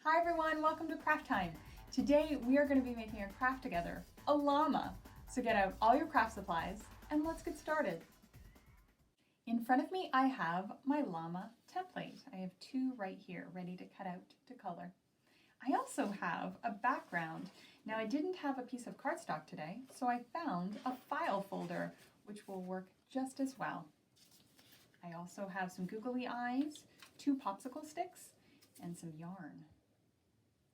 Hi everyone, welcome to Craft Time. Today we are going to be making a craft together, a llama. So get out all your craft supplies and let's get started. In front of me I have my llama template. I have two right here ready to cut out to color. I also have a background. Now I didn't have a piece of cardstock today, so I found a file folder which will work just as well. I also have some googly eyes, two popsicle sticks, and some yarn.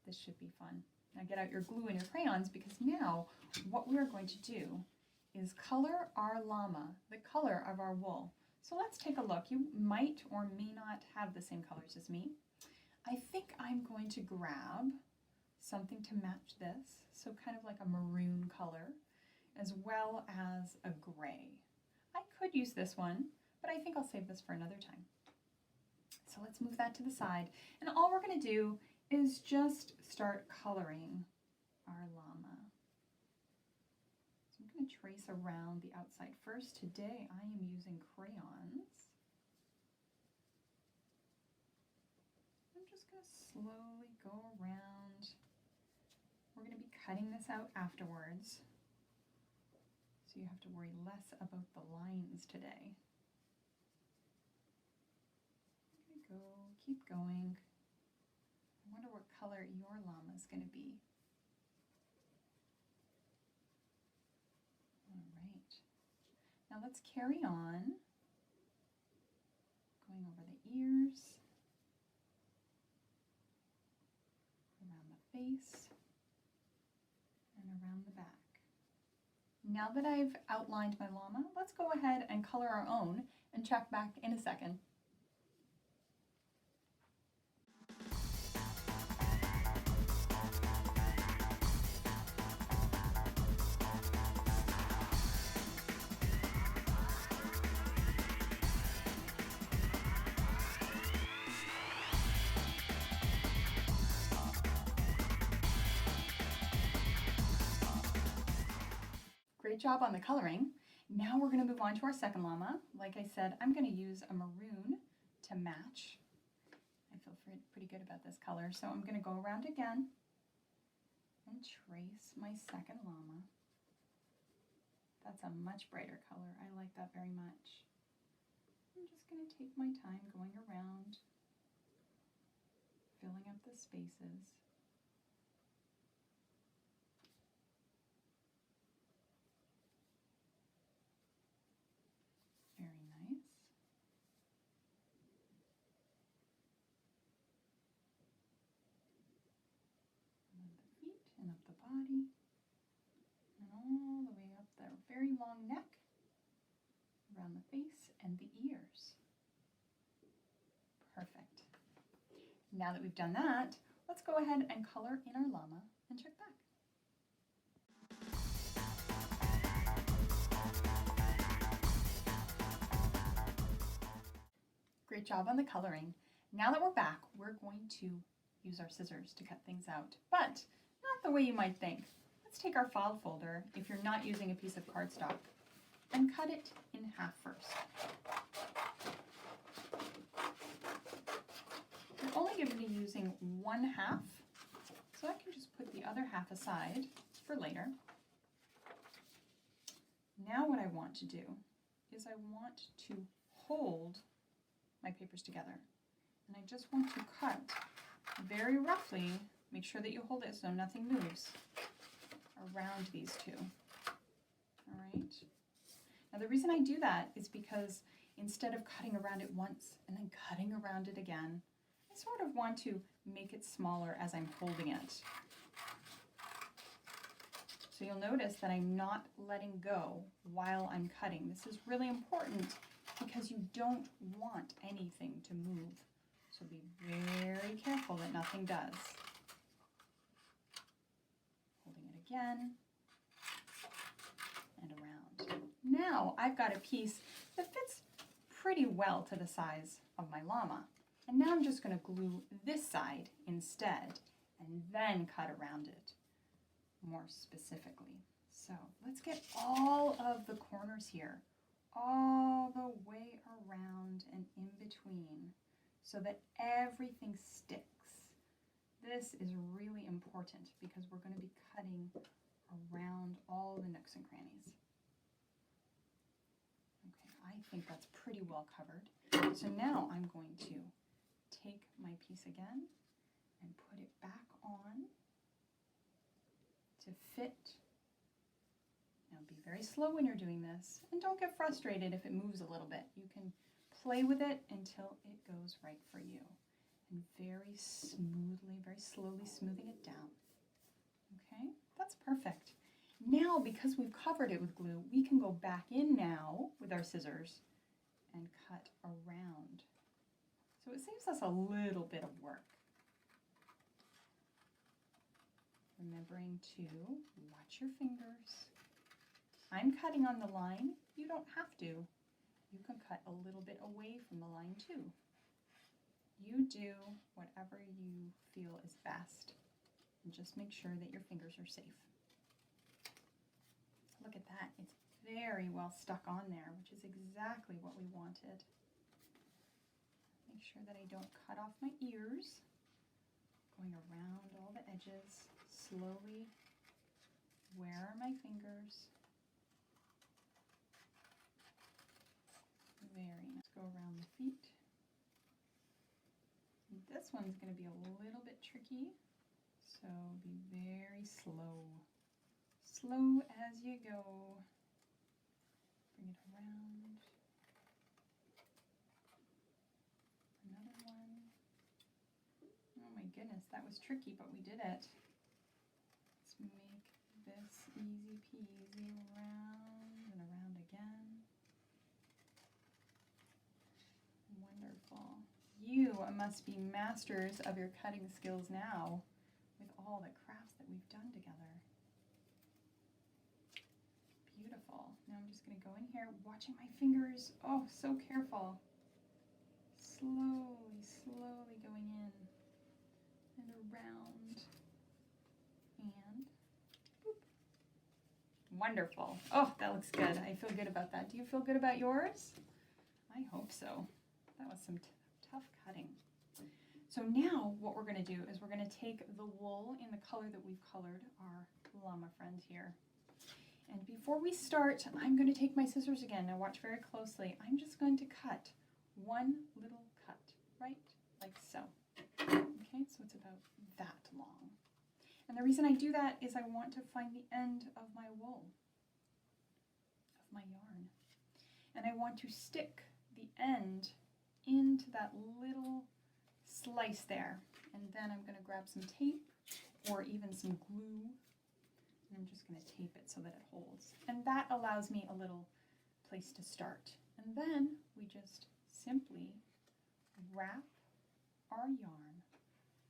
This should be fun. Now get out your glue and your crayons because now what we're going to do is color our llama, the color of our wool. So let's take a look. You might or may not have the same colors as me. I think I'm going to grab something to match this, so kind of like a maroon color, as well as a gray. I could use this one, but I think I'll save this for another time. So let's move that to the side. And all we're going to do is just start coloring our llama. So I'm going to trace around the outside first. Today I am using crayons. I'm just going to slowly go around. We're going to be cutting this out afterwards, so you have to worry less about the lines today. There we go, keep going. I wonder what color your llama is going to be. All right. Now let's carry on, going over the ears, around the face, and around the back. Now that I've outlined my llama, let's go ahead and color our own and check back in a second. Great job on the coloring. Now we're going to move on to our second llama. Like I said, I'm going to use a maroon to match. I feel pretty good about this color, so I'm going to go around again and trace my second llama. That's a much brighter color. I like that very much. I'm just going to take my time going around, filling up the spaces. Very nice. And then the feet and up the body, and all the way up the very long neck, around the face and the ears. Perfect. Now that we've done that, let's go ahead and color in our llama and check back. Great job on the coloring. Now that we're back, we're going to use our scissors to cut things out, but not the way you might think. Let's take our file folder, if you're not using a piece of cardstock, and cut it in half first. I'm only going to be using one half, so I can just put the other half aside for later. Now what I want to do is I want to hold my papers together. And I just want to cut very roughly, make sure that you hold it so nothing moves, around these two. All right. Now the reason I do that is because instead of cutting around it once and then cutting around it again, I sort of want to make it smaller as I'm holding it. So you'll notice that I'm not letting go while I'm cutting. This is really important because you don't want anything to move. So be very careful that nothing does. Holding it again and around. Now I've got a piece that fits pretty well to the size of my llama. And now I'm just going to glue this side instead and then cut around it more specifically. So let's get all of the corners here, all the way around and in between, so that everything sticks. this is really important because we're going to be cutting around all the nooks and crannies. Okay, I think that's pretty well covered. So now I'm going to take my piece again and put it back on to fit. Now be very slow when you're doing this, and don't get frustrated if it moves a little bit. You can play with it until it goes right for you. And very smoothly, very slowly smoothing it down. Okay, that's perfect. Now, because we've covered it with glue, we can go back in now with our scissors and cut around. So it saves us a little bit of work. Remembering to watch your fingers. I'm cutting on the line. You don't have to. You can cut a little bit away from the line too. You do whatever you feel is best, and just make sure that your fingers are safe. Look at that. It's very well stuck on there, which is exactly what we wanted. Make sure that I don't cut off my ears. Going around all the edges, slowly. Where are my fingers? Very nice. Go around the feet. This one's going to be a little bit tricky, so be very slow. Slow as you go. Bring it around. Another one. Oh my goodness, that was tricky, but we did it. Let's make this easy peasy, around and around again. Wonderful. You must be masters of your cutting skills now with all the crafts that we've done together. Beautiful. Now I'm just going to go in here, watching my fingers. Oh, so careful. Slowly, slowly going in and around. And boop. Wonderful. Oh, that looks good. I feel good about that. Do you feel good about yours? I hope so. That was some tough cutting. So now what we're going to do is we're going to take the wool in the color that we've colored our llama friend here. And before we start, I'm going to take my scissors again. Now watch very closely. I'm just going to cut one little cut, right? Like so. Okay, so it's about that long. And the reason I do that is I want to find the end of my wool, of my yarn. And I want to stick the end into that little slice there. And then I'm going to grab some tape or even some glue. And I'm just going to tape it so that it holds. And that allows me a little place to start. And then we just simply wrap our yarn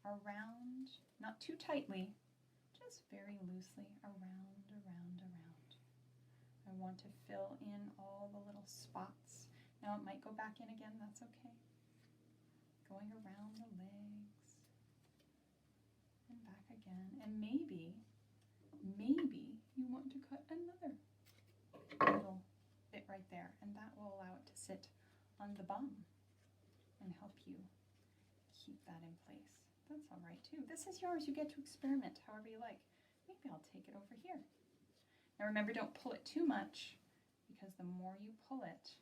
around, not too tightly, just very loosely around, around, around. I want to fill in all the little spots. Now it might go back in again, that's okay. Going around the legs and back again. And maybe you want to cut another little bit right there, and that will allow it to sit on the bum and help you keep that in place. That's all right too. This is yours. You get to experiment however you like. Maybe I'll take it over here. Now remember, don't pull it too much, because the more you pull it,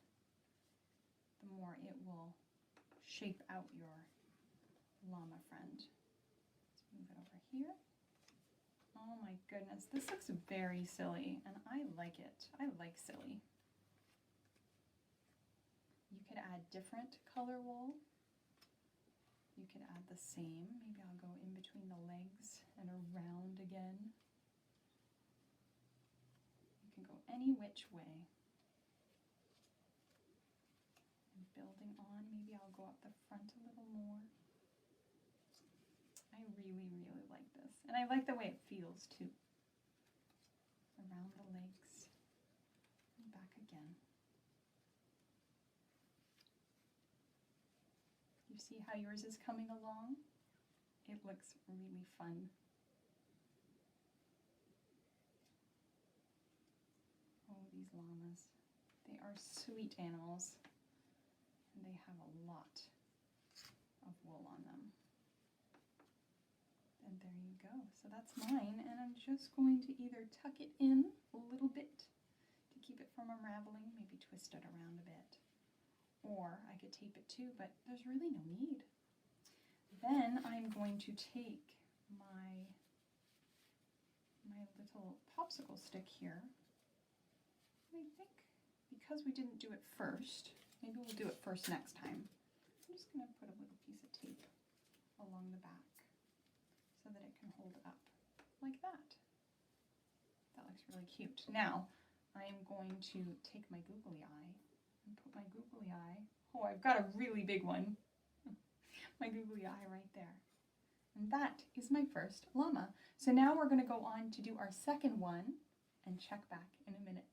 the more it will shape out your llama friend. Let's move it over here. Oh my goodness, this looks very silly, and I like it. I like silly. You could add different color wool. You could add the same. Maybe I'll go in between the legs and around again. You can go any which way. And building on, maybe I'll go up the front a little more. I really, really like this. And I like the way it feels too. Around the legs and back again. You see how yours is coming along? It looks really fun. Oh, these llamas. They are sweet animals, and they have a lot of wool on them. you go. So that's mine, and I'm just going to either tuck it in a little bit to keep it from unraveling, maybe twist it around a bit, or I could tape it too, but there's really no need. Then I'm going to take my little popsicle stick here. I think because we didn't do it first, maybe we'll do it first next time. I'm just going to put a little piece of tape along the back so that it can hold up like that. That looks really cute. Now, I'm going to take my googly eye and put my googly eye, oh, I've got a really big one, my googly eye right there. And that is my first llama. So now we're going to go on to do our second one and check back in a minute.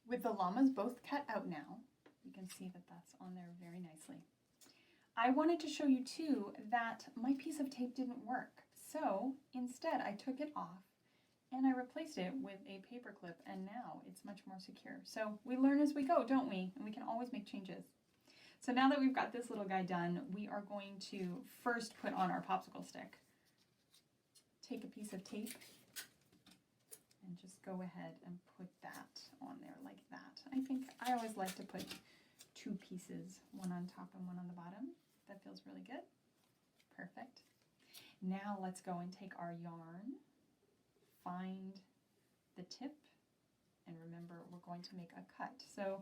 With the llamas both cut out now, you can see that that's on there very nicely. I wanted to show you too that my piece of tape didn't work. So instead I took it off and I replaced it with a paper clip, and now it's much more secure. So we learn as we go, don't we? And we can always make changes. So now that we've got this little guy done, we are going to first put on our popsicle stick. Take a piece of tape and just go ahead and put that on there like that. I always like to put two pieces, one on top and one on the bottom. That feels really good. Perfect. Now let's go and take our yarn, find the tip, and remember we're going to make a cut. So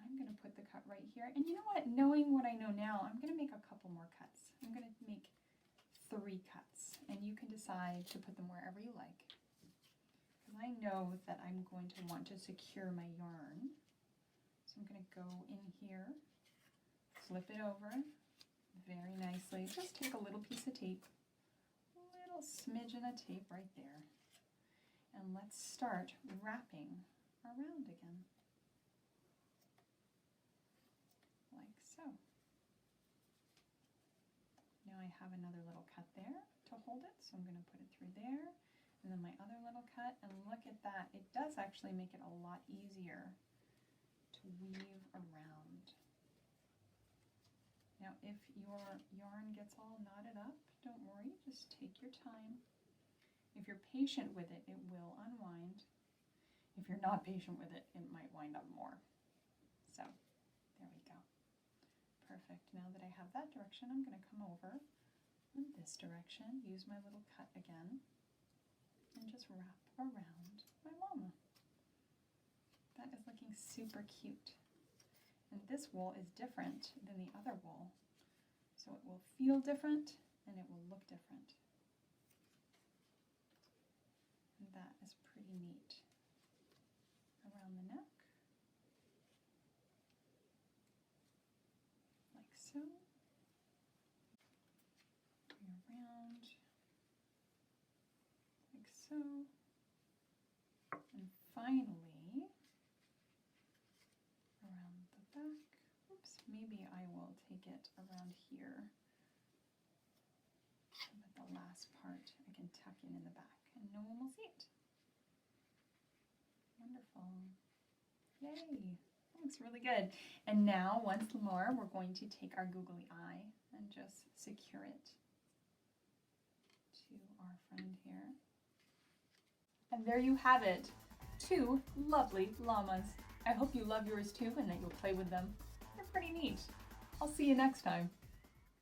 I'm going to put the cut right here. And you know what? Knowing what I know now, I'm going to make a couple more cuts. I'm going to make 3 cuts, and you can decide to put them wherever you like. I know that I'm going to want to secure my yarn. So I'm going to go in here, flip it over very nicely. Just take a little piece of tape, a little smidgen of tape right there. And let's start wrapping around again. Like so. Now I have another little cut there to hold it, so I'm going to put it through there. And then my other little cut, and look at that. It does actually make it a lot easier to weave around. Now if your yarn gets all knotted up, don't worry, just take your time. If you're patient with it, it will unwind. If you're not patient with it, it might wind up more. So there we go. Perfect. Now that I have that direction, I'm going to come over in this direction, use my little cut again, and just wrap around my llama. That is looking super cute. And this wool is different than the other wool. So it will feel different and it will look different. And that is pretty neat. Around the neck. Like so. Around. Like so. And finally, around the back. Oops, maybe I will take it around here. But the last part I can tuck in the back and no one will see it. Wonderful. Yay. That looks really good. And now, once more, we're going to take our googly eye and just secure it to our friend here. And there you have it. 2 lovely llamas. I hope you love yours too and that you'll play with them. They're pretty neat. I'll see you next time.